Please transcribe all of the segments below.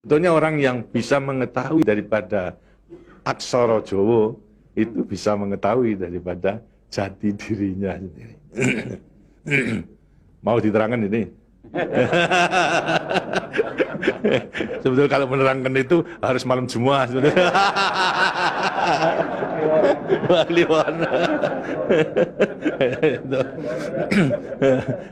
Sebetulnya orang yang bisa mengetahui daripada aksara Jawa itu bisa mengetahui daripada jati dirinya sendiri. Mau diterangkan ini? Sebetulnya kalau menerangkan itu harus malam Jumat sebetulnya. Kliwon.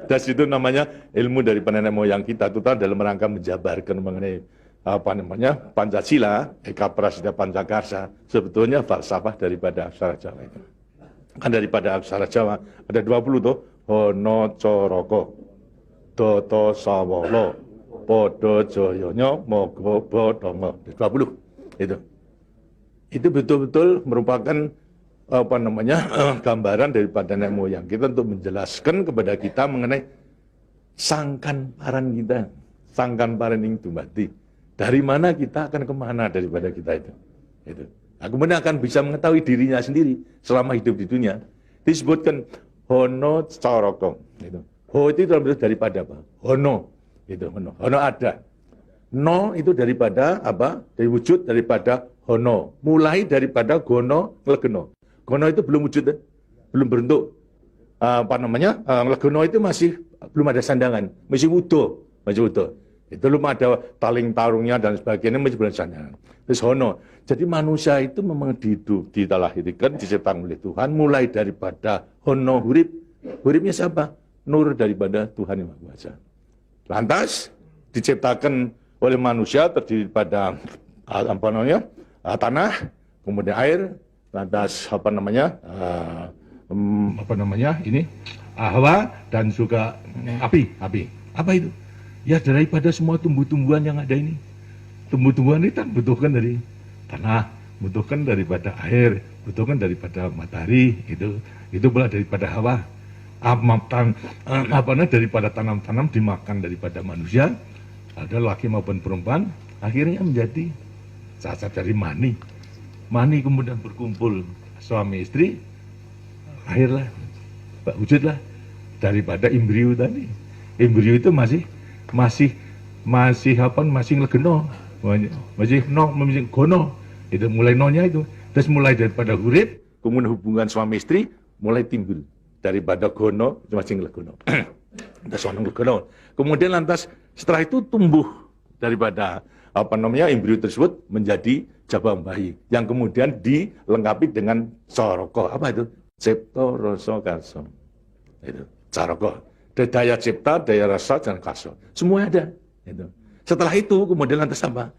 Dan itu namanya ilmu dari nenek moyang kita itu dalam rangka menjabarkan mengenai apa namanya Pancasila, Eka Prasida Pancakarsa, sebetulnya falsafah daripada aksara Jawa itu. Kan daripada aksara Jawa ada 20 tuh, Hono Coroko, Doto Sawolo, Podo Joyono, Mogo Bodongo, 20 itu. Itu betul-betul merupakan apa namanya gambaran daripada nenek moyang kita untuk menjelaskan kepada kita mengenai sangkan paran kita, sangkan paran ing dumati. Dari mana kita akan kemana daripada kita itu. Nah, kemudian akan bisa mengetahui dirinya sendiri selama hidup di dunia. Disebutkan Hono Coroko. Ho itu daripada apa? Hono. Hono. Hono ada. No itu daripada apa? Dari wujud daripada Hono. Mulai daripada Gono Nglegeno. Gono itu belum wujud, belum berbentuk. Apa namanya? Nglegeno itu masih belum ada sandangan, masih wudo, masih wudo. Itu belum ada taling tarungnya dan sebagainya, masih belum sandangan. Terus Hono. Jadi manusia itu memang dilahirkan, diciptakan oleh Tuhan, mulai daripada Hono hurip. Huripnya siapa? Nur daripada Tuhan Yang Maha Kuasa. Lantas diciptakan oleh manusia terdiri pada apa namanya tanah, kemudian air, lantas apa namanya ini Hawa dan juga api. Apa itu? Ya daripada semua tumbuh-tumbuhan yang ada ini. Tumbuh-tumbuhan ini kan butuhkan dari tanah, butuhkan daripada air, butuhkan daripada matahari, itu pula daripada hawa. Daripada tanam-tanam dimakan daripada manusia, ada laki maupun perempuan, akhirnya menjadi cacat dari mani. Mani kemudian berkumpul suami istri, lahirlah, wujudlah daripada embrio tadi. Embrio itu masih nglegeno, masih gono. Itu mulai nonya itu. Terus mulai daripada hurip, kemudian hubungan suami istri mulai timbul daripada gono masih nglegono. Kemudian lantas setelah itu tumbuh daripada apa namanya embrio tersebut menjadi jabang bayi yang kemudian dilengkapi dengan coroko. Apa itu? Cipta rasa karsa. Itu coroko. Daya cipta, daya rasa, dan karsa. Semua ada. Setelah itu kemudian lantas apa?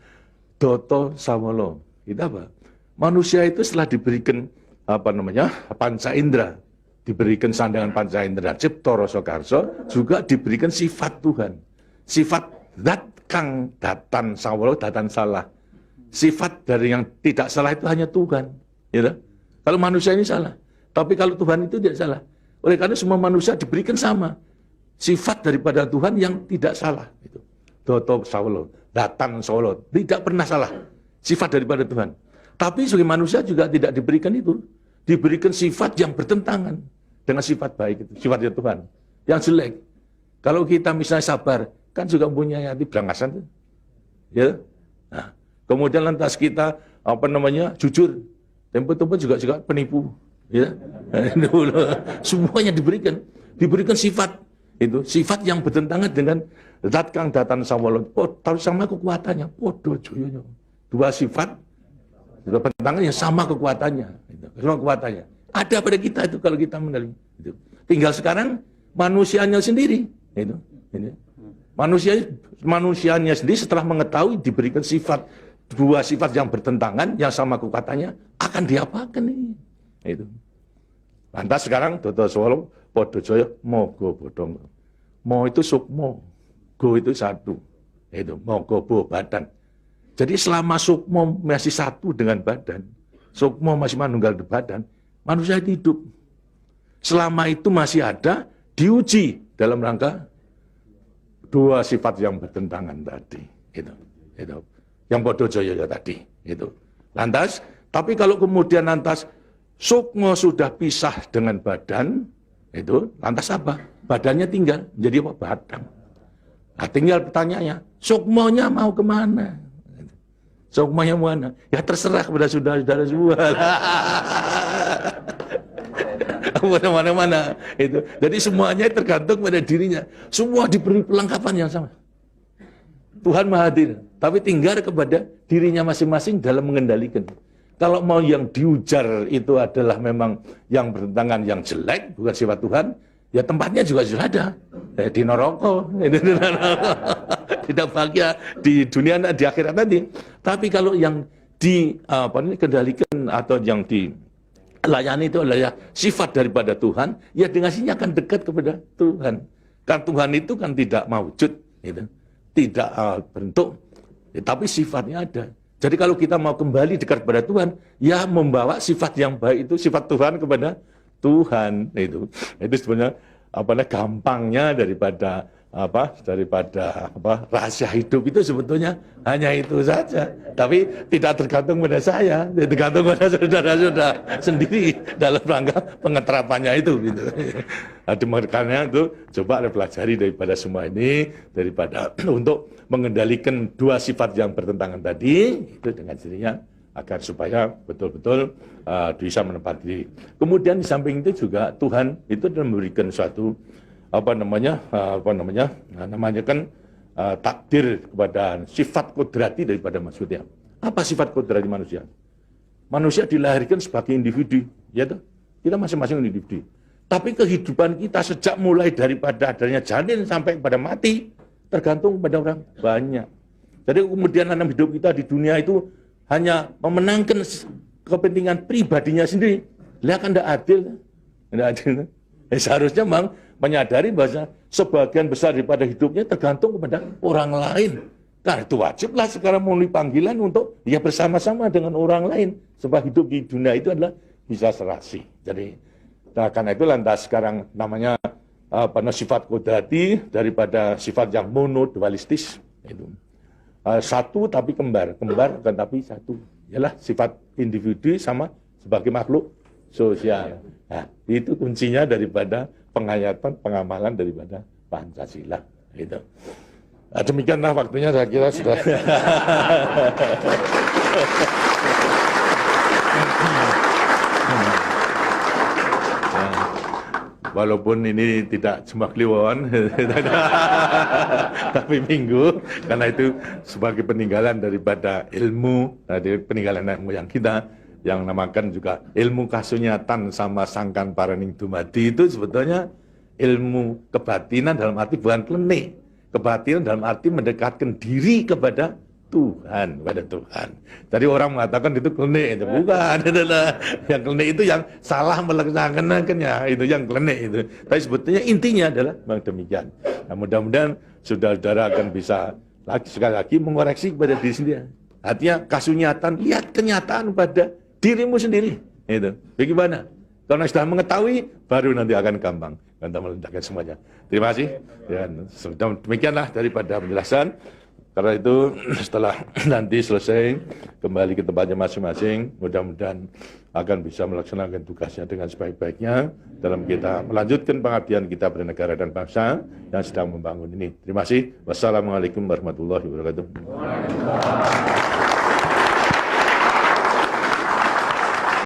Doto Sawolo. Itu apa? Manusia itu setelah diberikan apa namanya panca indera, diberikan sandangan panca indera, cipta rasa karsa, juga diberikan sifat Tuhan. Sifat zat kang datan sawolo, datan salah. Sifat dari yang tidak salah itu hanya Tuhan. Ya, kalau manusia ini salah, tapi kalau Tuhan itu tidak salah. Oleh karena semua manusia diberikan sama sifat daripada Tuhan yang tidak salah. Doto sawolo, datan sawolo, tidak pernah salah. Sifat daripada Tuhan. Tapi sebagai manusia juga tidak diberikan itu. Diberikan sifat yang bertentangan dengan sifat baik itu, sifatnya Tuhan. Yang jelek. Kalau kita misalnya sabar, kan juga punya hati berangasan. Ya. Nah, kemudian lantas kita apa namanya jujur. Tempo-tempo juga penipu. Ya. Semuanya diberikan sifat. Itu sifat yang bertentangan dengan zat kang datan sawolo. Tahu sama kekuatannya. Podo joyonya. Dua sifat bertentangan yang sama kekuatannya. Sama kekuatannya. Ada pada kita itu kalau kita mengenali. Tinggal sekarang manusianya sendiri. Manusianya sendiri setelah mengetahui diberikan sifat dua sifat yang bertentangan yang sama kekuatannya akan diapakan ini. Itu. Lantas sekarang Doto Sawolo Podo Joyo Mogo Bodong. Mo itu sukmo, go itu satu. Itu mogo bo badan. Jadi selama sukmo masih satu dengan badan, sukmo masih manunggal di badan, manusia itu hidup. Selama itu masih ada, diuji dalam rangka dua sifat yang bertentangan tadi. Itu. Yang Podo Joyo tadi. Itu. Lantas, tapi kalau kemudian lantas sukmo sudah pisah dengan badan, itu lantas apa? Badannya tinggal menjadi apa? Batang. Nah, tinggal pertanyaannya, sukmonya mau kemana? Sukmanya mana? Ya terserah kepada saudara-saudara semua. Mana-mana itu. Jadi semuanya tergantung pada dirinya. Semua diberi perlengkapan yang sama. Tuhan Maha Hadir, tapi tinggal kepada dirinya masing-masing dalam mengendalikan. Kalau mau yang diujar itu adalah memang yang bertentangan yang jelek, bukan sifat Tuhan, ya tempatnya juga sudah ada. Di neraka, tidak bahagia di dunia di akhirat nanti. Tapi kalau yang dikendalikan atau yang dilayani itu adalah sifat daripada Tuhan, ya dengan sini akan dekat kepada Tuhan. Kan Tuhan itu kan tidak mawujud, gitu. Tidak bentuk, tapi sifatnya ada. Jadi kalau kita mau kembali dekat kepada Tuhan, ya membawa sifat yang baik itu, sifat Tuhan kepada Tuhan itu sebenarnya gampangnya daripada rahasia hidup itu sebetulnya hanya itu saja. Tapi tidak tergantung pada saya, tergantung pada saudara-saudara sendiri dalam rangka pengeterapannya itu. Gitu. Makanya itu coba pelajari daripada semua ini, daripada untuk mengendalikan dua sifat yang bertentangan tadi itu dengan dirinya agar supaya betul-betul bisa menempati diri. Kemudian di samping itu juga Tuhan itu memberikan suatu takdir kepada sifat kodrati daripada manusia. Apa sifat kodrati manusia? Manusia dilahirkan sebagai individu, ya toh? Kita masing-masing individu. Tapi kehidupan kita sejak mulai daripada adanya janin sampai pada mati tergantung pada orang banyak. Jadi kemudian dalam hidup kita di dunia itu hanya memenangkan kepentingan pribadinya sendiri. Lihat kan tidak adil. Tidak adil. Seharusnya memang menyadari bahwa sebagian besar daripada hidupnya tergantung kepada orang lain. Karena itu wajiblah sekarang memenuhi panggilan untuk ya bersama-sama dengan orang lain. Sebab hidup di dunia itu adalah bisa serasi. Jadi karena itu lantas sekarang namanya sifat kodrati daripada sifat yang monodualistis itu. Satu tapi kembar bukan tapi satu. Ialah sifat individu sama sebagai makhluk sosial. Nah, itu kuncinya daripada penghayatan, pengamalan daripada Pancasila. Gitu. Nah, demikianlah waktunya saya kira sudah. Walaupun ini tidak cuma kliwon, tapi minggu, karena itu sebagai peninggalan daripada ilmu, dari peninggalan moyang kita, yang namakan juga ilmu kasunyatan sama sangkan paraning dumadi itu sebetulnya ilmu kebatinan dalam arti bukan klenik. Kebatinan dalam arti mendekatkan diri kepada Tuhan, kepada Tuhan. Tadi orang mengatakan itu klenik, itu bukan. Yang klenik itu yang salah melaksanakannya, itu yang klenik itu. Tapi sebetulnya intinya adalah demikian. Nah, mudah-mudahan saudara-saudara akan bisa sekali lagi mengoreksi kepada diri sendiri. Artinya kasunyatan, lihat kenyataan pada dirimu sendiri. Itu. Bagaimana? Karena sudah mengetahui, baru nanti akan gampang. Kita meletakkan semuanya. Terima kasih. Dan demikianlah daripada penjelasan. Karena itu setelah nanti selesai kembali ke tempatnya masing-masing, mudah-mudahan akan bisa melaksanakan tugasnya dengan sebaik-baiknya dalam kita melanjutkan pengabdian kita pada negara dan bangsa yang sedang membangun ini. Terima kasih. Wassalamualaikum warahmatullahi wabarakatuh.